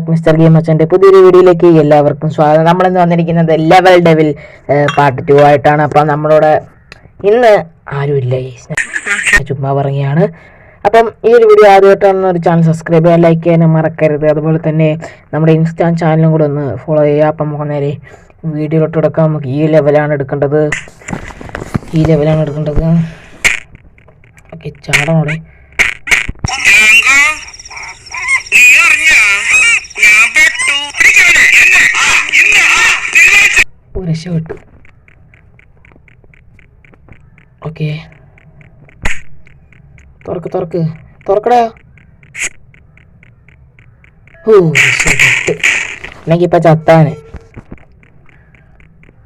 Back mister game അച്ഛൻ്റെ പുതിയൊരു വീഡിയോയിലേക്ക് എല്ലാവർക്കും സ്വാഗതം. നമ്മളിന്ന് വന്നിരിക്കുന്നത് ലെവൽ ഡെവിൽ പാർട്ട് 2 ആയിട്ടാണ്. അപ്പം നമ്മളോട് ഇന്ന് ആരുമില്ല, ചുമ്മാ പറയുകയാണ്. അപ്പം ഈ ഒരു വീഡിയോ ആദ്യമായിട്ടാണ് ഒരു ചാനൽ സബ്സ്ക്രൈബ് ചെയ്യാൻ, ലൈക്ക് ചെയ്യാനും മറക്കരുത്. അതുപോലെ തന്നെ നമ്മുടെ ഇൻസ്റ്റാ ചാനലും കൂടെ ഒന്ന് ഫോളോ ചെയ്യുക. അപ്പം നമുക്ക് നേരെ വീഡിയോയിലോട്ട് എടുക്കാം. നമുക്ക് ഈ ലെവലാണ് എടുക്കേണ്ടത്. ഓക്കെ, ചാടണോടെ. രക്ഷപ്പെട്ടു. ഓക്കെ, തുറക്കടാ. രക്ഷപ്പെട്ടു. അല്ലെങ്കിൽ ഇപ്പം ചത്താന്.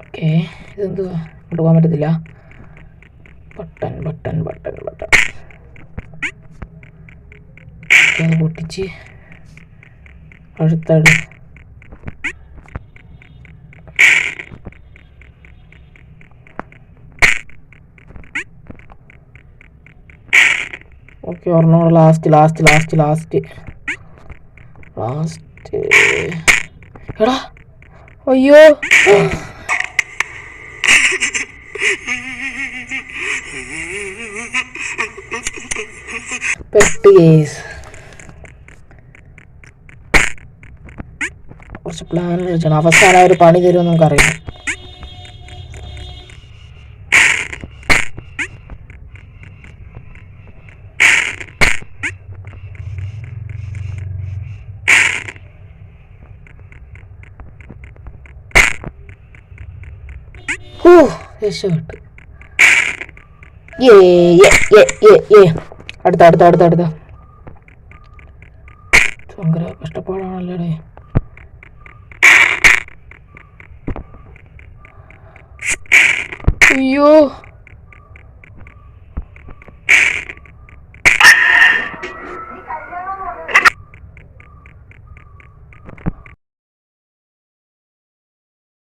ഓക്കെ, ഇതെന്തുവാ? ഇങ്ങോട്ട് പോകാൻ പറ്റത്തില്ല. ബട്ടൺ പൊട്ടിച്ച് അടുത്തട്. ഓക്കെ, ഒരെണ്ണം ലാസ്റ്റ്. എടാ, അയ്യോ, പെട്ട് കേസ്. കുറച്ച് പ്ലാൻ വെച്ചാണ്. അവസാനം ഒരു പണി തരുമെന്ന് നമുക്കറിയാം. രക്ഷപ്പെട്ടു. അടുത്ത ഭയങ്കര കഷ്ടപ്പാടാണല്ലേ. അയ്യോ,